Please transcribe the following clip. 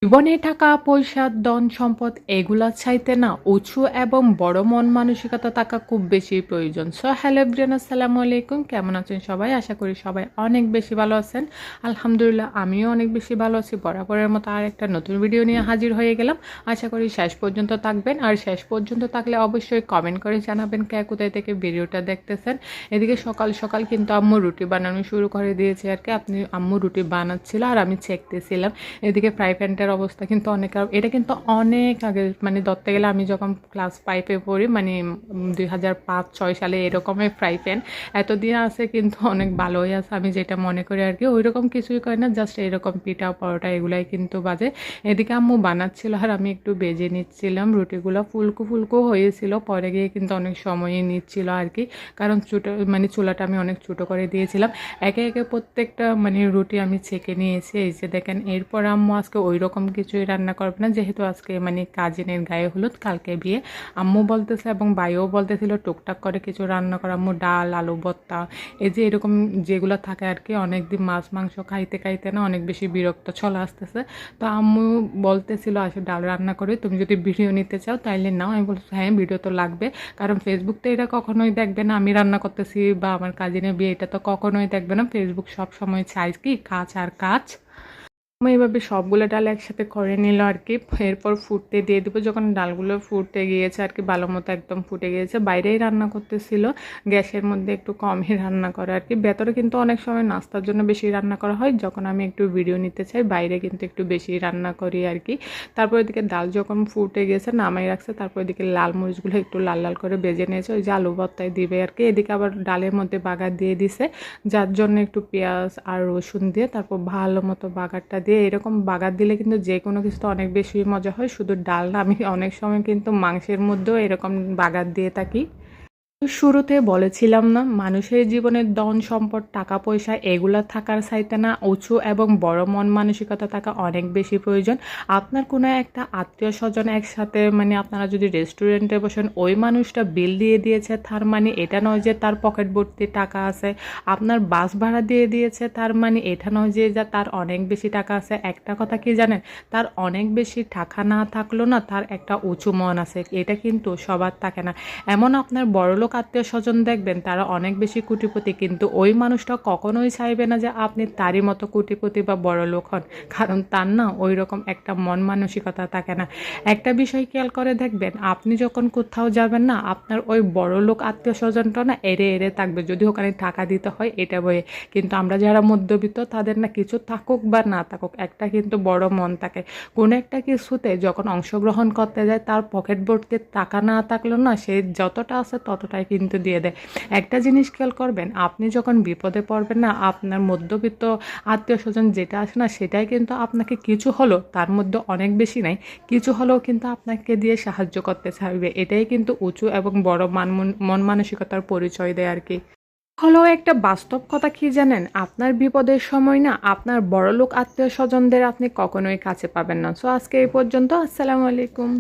জীবনে টাকা পয়সা ধন সম্পদ এগুলা চাইতে না উঁচু এবং বড় মন মানসিকতা থাকা খুব বেশি প্রয়োজন। সো হ্যালো এভরিওয়ান, আসসালামু আলাইকুম। কেমন আছেন সবাই? আশা করি সবাই অনেক বেশি ভালো আছেন। আলহামদুলিল্লাহ আমিও অনেক বেশি ভালো আছি। বরাবরের মতো আর একটা নতুন ভিডিও নিয়ে হাজির হয়ে গেলাম। আশা করি শেষ পর্যন্ত থাকবেন, আর শেষ পর্যন্ত থাকলে অবশ্যই কমেন্ট করে জানাবেন কে কোথায় থেকে ভিডিওটা দেখতেছেন। এদিকে সকাল সকাল কিন্তু আম্মু রুটি বানানো শুরু করে দিয়েছে আর কি। আম্মু রুটি বানাচ্ছিল আর আমি চেকতেছিলাম। এদিকে ফ্রাই প্যানটার অবস্থা কিন্তু অনেক, এটা কিন্তু অনেক আগে, মানে ধরতে গেলে আমি যখন ক্লাস 5-এ পড়ি, মানে 2005-6 সালে এরকমের ফ্রাই প্যান এতদিন আছে, কিন্তু অনেক ভালোই আছে আমি যেটা মনে করি আর কি। ওই রকম কিছুই করে না, জাস্ট এরকম পিঠা পরোটা এগুলাই কিন্তু বাজে। এদিকে আম্মু বানাচ্ছিল আর আমি একটু বেজে নিচ্ছিলাম। রুটিগুলো ফুলকো ফুলকো হয়েছিল, পরে গিয়ে কিন্তু অনেক সময়ই নিচ্ছিল আর কি, কারণ চুলাটা আমি অনেক ছোটো করে দিয়েছিলাম। একে একে প্রত্যেকটা রুটি আমি ছেঁকে নিয়েছি। এই যে দেখেন, এরপর আম্মু আজকে ওই রকম কিছুই রান্না করবে না, যেহেতু আজকে কাজিনের গায়ে হলুদ, কালকে বিয়ে। আম্মু বলতেছে এবং ভাইও বলতেছিল টুকটাক করে কিছু রান্না করা, আম্মু ডাল আলু ভর্তা এই যে এরকম যেগুলো থাকে আর কি। অনেকদিন মাছ মাংস খাইতে খাইতে না অনেক বেশি বিরক্ত চলে আসতেছে। তো আম্মু বলতেছিল আসলে ডাল রান্না করে তুমি যদি ভিডিও নিতে চাও তাইলে নাও। আমি বলছি হ্যাঁ ভিডিও তো লাগবে, কারণ ফেসবুক তো এটা কখনোই দেখবে না আমি রান্না করতেছি বা আমার কাজিনের বিয়ে, এটা তো কখনোই দেখবে না। ফেসবুক সব সময় চাই কি কাজ আর কাজ। আমি এইভাবে সবগুলো ডাল একসাথে করে নিল আর কি। এরপর ফুটতে দিয়ে দেবো। যখন ডালগুলো ফুটতে গিয়েছে আর কি, ভালো মতো একদম ফুটে গিয়েছে, বাইরেই রান্না করতেছিল, গ্যাসের মধ্যে একটু কমই রান্না করা আর কি। ভেতরে কিন্তু অনেক সময় নাস্তার জন্য বেশি রান্না করা হয়, যখন আমি একটু ভিডিও নিতে চাই বাইরে কিন্তু একটু বেশি রান্না করি আর কি। তারপর এদিকে ডাল যখন ফুটে গেছে নামাই রাখছে, তারপর এদিকে লাল মরিচগুলো একটু লাল লাল করে বেজে নিয়েছে, ওই যে আলু ভর্তায় দিবে আর কি। এদিকে আবার ডালের মধ্যে বাগার দিয়ে দিছে, যার জন্য একটু পেঁয়াজ আর রসুন দিয়ে তারপর ভালো মতো বাগারটা দিয়ে, এরকম বাগার দিলে কিন্তু যে কোনো কিছুতে অনেক বেশি মজা হয়। শুধু ডাল না, আমি অনেক সময় কিন্তু মাংসের মধ্যেও এরকম বাগার দিয়ে থাকি। শুরুতে বলেছিলাম না, মানুষের জীবনের ধন সম্পদ টাকা পয়সা এগুলা থাকার চাইতে না উঁচু এবং বড় মন মানসিকতা থাকা অনেক বেশি প্রয়োজন। আপনার কোনো একটা আত্মীয় স্বজন একসাথে, আপনারা যদি রেস্টুরেন্টে বসেন, ওই মানুষটা বিল দিয়ে দিয়েছে, তার এটা নয় যে তার পকেট ভর্তি টাকা আছে। আপনার বাস ভাড়া দিয়ে দিয়েছে, তার এটা নয় যে তার অনেক বেশি টাকা আছে। একটা কথা কি জানেন, তার অনেক বেশি টাকা না থাকলেও না তার একটা উঁচু মন আছে, এটা কিন্তু সবার থাকে না। এমন আপনার বড়লোক আত্মীয় স্বজন দেখবেন তারা অনেক বেশি কোটিপতি, কিন্তু ওই মানুষটা কখনোই চাইবে না যে আপনি তারই মতো কোটিপতি বা বড়লোক হন, কারণ তার না ওই রকম একটা মন মানসিকতা থাকে না। একটা বিষয় খেয়াল করে দেখবেন, আপনি যখন কোথাও যাবেন না, আপনার ওই বড়লোক আত্মীয় স্বজনটা না এড়ে এড়ে থাকবে, যদি ওখানে টাকা দিতে হয় এটা বয়ে। কিন্তু আমরা যারা মধ্যবিত্ত তাদের না কিছু থাকুক বা না থাকুক একটা কিন্তু বড় মন থাকে। কোনো একটা কিছুতে যখন অংশগ্রহণ করতে যায়, তার পকেট ভর্তি টাকা না থাকলেও না সে যতটা আছে ততটাই কিন্তু দিয়ে দেয়। একটা জিনিস খেয়াল করবেন, আপনি যখন বিপদে পড়বেন না, আপনার মধ্যবিত্ত আত্মীয় স্বজন যেটা আসে না সেটাই কিন্তু আপনাকে কিছু হলো, তার মধ্যে অনেক বেশি নাই, কিছু হলেও কিন্তু আপনাকে দিয়ে সাহায্য করতে চাইবে। এটাই কিন্তু উঁচু এবং বড় মন মানসিকতার পরিচয় দেয় আর কি। হলো একটা বাস্তব কথা কি জানেন, আপনার বিপদের সময় না আপনার বড়লোক আত্মীয় স্বজনদের আপনি কখনোই কাছে পাবেন না। সো আজকে এই পর্যন্ত। আসসালামু আলাইকুম।